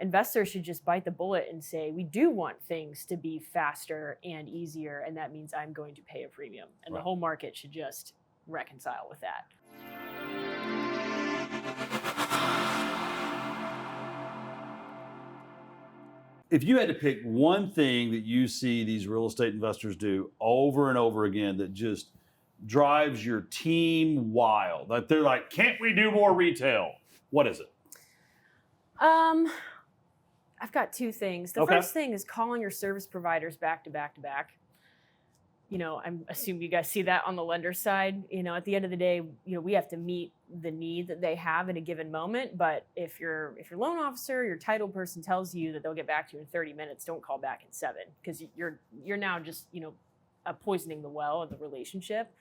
investors should just bite the bullet and say, we do want things to be faster and easier, and that means I'm going to pay a premium. And the whole market should just reconcile with that. If you had to pick one thing that you see these real estate investors do over and over again that just drives your team wild, that they're like, can't we do more retail? What is it? I've got two things. The first thing is calling your service providers back to back to back. You know, I assume you guys see that on the lender side. You know, at the end of the day, you know, we have to meet the need that they have in a given moment. But if your loan officer, your title person tells you that they'll get back to you in 30 minutes, don't call back in 7, because you're now just, you know, poisoning the well of the relationship.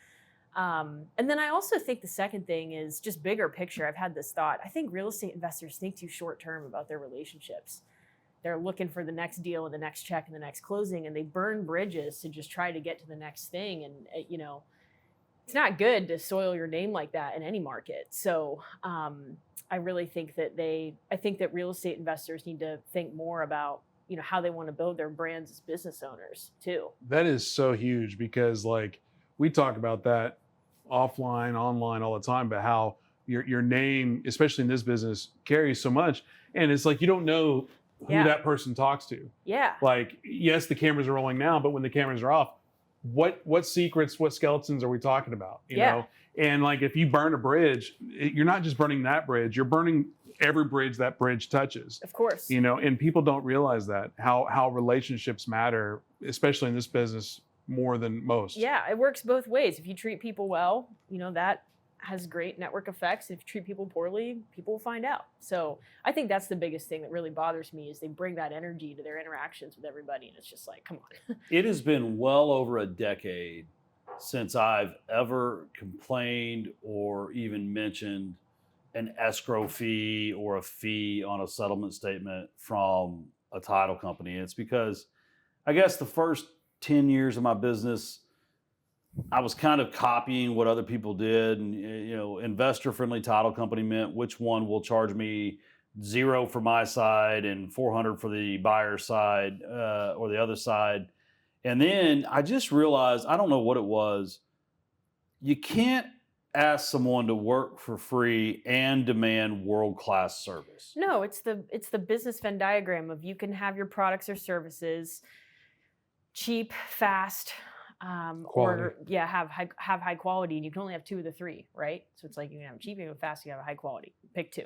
And then I also think the second thing is just bigger picture. I've had this thought. I think real estate investors think too short term about their relationships. They're looking for the next deal and the next check and the next closing, and they burn bridges to just try to get to the next thing. And, you know, it's not good to soil your name like that in any market. So I really think that I think that real estate investors need to think more about, you know, how they want to build their brands as business owners too. That is so huge, because like we talk about that offline, online all the time, but how your name, especially in this business, carries so much. And it's like, you don't know who that person talks to. Yeah. Like, yes, the cameras are rolling now, but when the cameras are off, what secrets, what skeletons are we talking about? You know? And like, if you burn a bridge, you're not just burning that bridge, you're burning every bridge that bridge touches. Of course. You know, and people don't realize that, how relationships matter, especially in this business, more than most. Yeah, it works both ways. If you treat people well, you know, that has great network effects. If you treat people poorly, people will find out. So I think that's the biggest thing that really bothers me, is they bring that energy to their interactions with everybody. And it's just like, come on. It has been well over a decade since I've ever complained or even mentioned an escrow fee or a fee on a settlement statement from a title company. It's because I guess the first 10 years of my business, I was kind of copying what other people did. And, you know, investor-friendly title company meant which one will charge me 0 for my side and 400 for the buyer side or the other side. And then I just realized, I don't know what it was, you can't ask someone to work for free and demand world-class service. No, it's the business Venn diagram of, you can have your products or services cheap, fast, or have high quality, and you can only have 2 of the 3, right? So it's like, you can have cheap, you can have fast, you can have a high quality. Pick 2.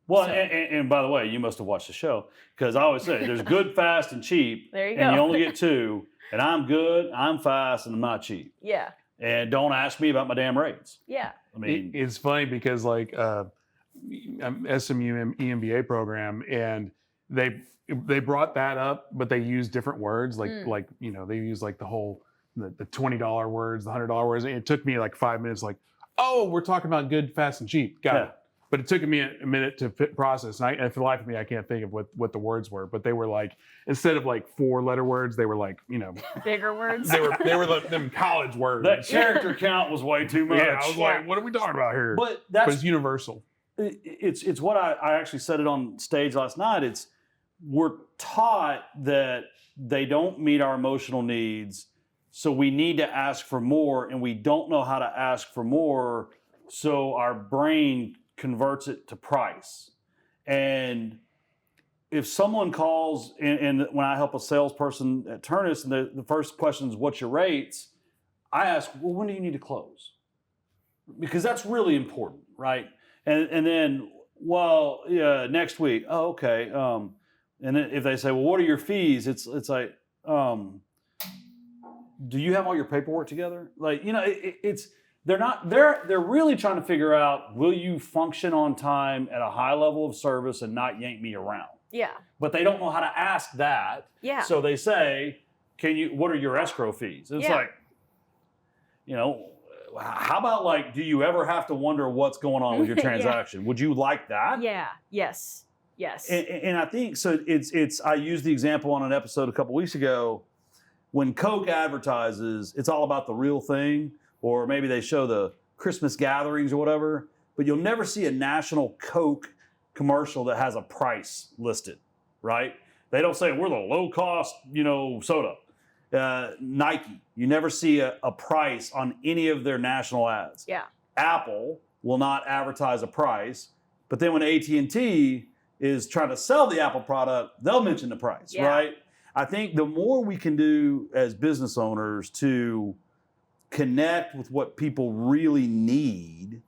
Well, so, and by the way, you must have watched the show, because I always say there's good, fast, and cheap. There you and go. You only get 2. And I'm good, I'm fast, and I'm not cheap. Yeah. And don't ask me about my damn rates. Yeah. I mean, it's funny because like SMU EMBA program, and they brought that up, but they used different words, like you know, they use like the $20 words, the $100 words. And it took me like 5 minutes, like, oh, we're talking about good, fast, and cheap. Got it. But it took me a minute to process. And for the life of me, I can't think of what the words were. But they were like, instead of like 4-letter words, they were like, you know, bigger words. They were like them college words. That character count was way too much. Yeah, I was like, what are we talking about here? But it's universal. It's what I actually said it on stage last night. We're taught that they don't meet our emotional needs, so we need to ask for more, and we don't know how to ask for more, so our brain converts it to price. And if someone calls, and when I help a salesperson at Ternus, and the first question is, what's your rates? I ask, well, when do you need to close? Because that's really important, right? And then, well, yeah, next week. Oh, okay. And then if they say, well, what are your fees? It's like, do you have all your paperwork together? Like, you know, they're really trying to figure out, will you function on time at a high level of service and not yank me around? Yeah. But they don't know how to ask that. Yeah. So they say, what are your escrow fees? It's like, you know, how about like, do you ever have to wonder what's going on with your transaction? Would you like that? Yeah. Yes. Yes. And I think, so I used the example on an episode a couple weeks ago, when Coke advertises, it's all about the real thing, or maybe they show the Christmas gatherings or whatever, but you'll never see a national Coke commercial that has a price listed, right? They don't say we're the low cost, soda. Nike, you never see a price on any of their national ads. Yeah. Apple will not advertise a price, but then when AT&T is trying to sell the Apple product, they'll mention the price, right? I think the more we can do as business owners to connect with what people really need,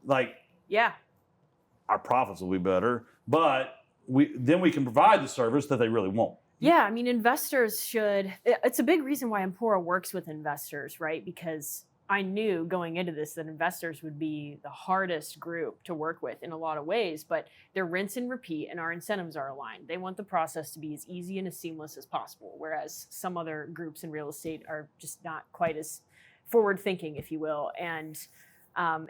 our profits will be better, but then we can provide the service that they really want. Yeah, I mean, investors should, it's a big reason why Empora works with investors, right? Because I knew going into this that investors would be the hardest group to work with in a lot of ways, but they're rinse and repeat and our incentives are aligned. They want the process to be as easy and as seamless as possible, whereas some other groups in real estate are just not quite as forward thinking, if you will. And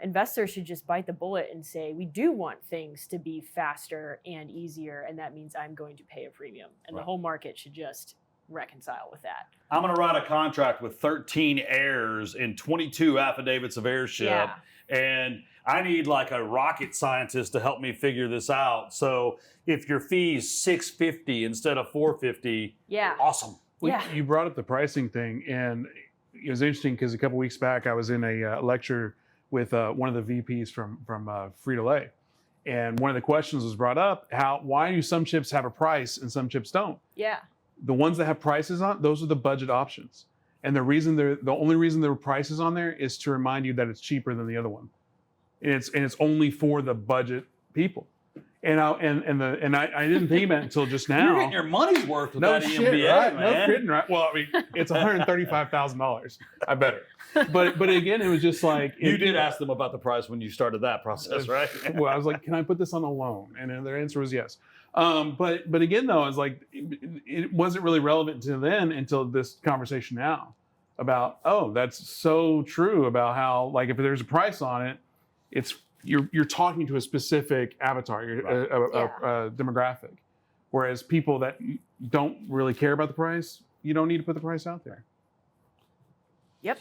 investors should just bite the bullet and say, we do want things to be faster and easier, and that means I'm going to pay a premium. And the whole market should just reconcile with that. I'm going to write a contract with 13 heirs and 22 affidavits of heirship, and I need like a rocket scientist to help me figure this out. So if your fee is $650 instead of $450, awesome. You brought up the pricing thing, and it was interesting because a couple weeks back I was in a lecture with one of the VPs from Frito-Lay. And one of the questions was brought up, why do some chips have a price and some chips don't? Yeah. The ones that have prices on, those are the budget options. And the only reason there are prices on there is to remind you that it's cheaper than the other one. And it's only for the budget people. And I didn't think about it until just now. You're getting your money's worth with that shit, EMBA, right? man. No kidding, right? Well, I mean, it's $135,000. I better. But again, it was just like you did ask them about the price when you started that process, right? Well, I was like, can I put this on a loan? And their answer was yes. But again, though, I was like, it wasn't really relevant to then until this conversation now about, that's so true about how, like, if there's a price on it, it's you're talking to a specific avatar, a demographic. Whereas people that don't really care about the price, you don't need to put the price out there. Yep.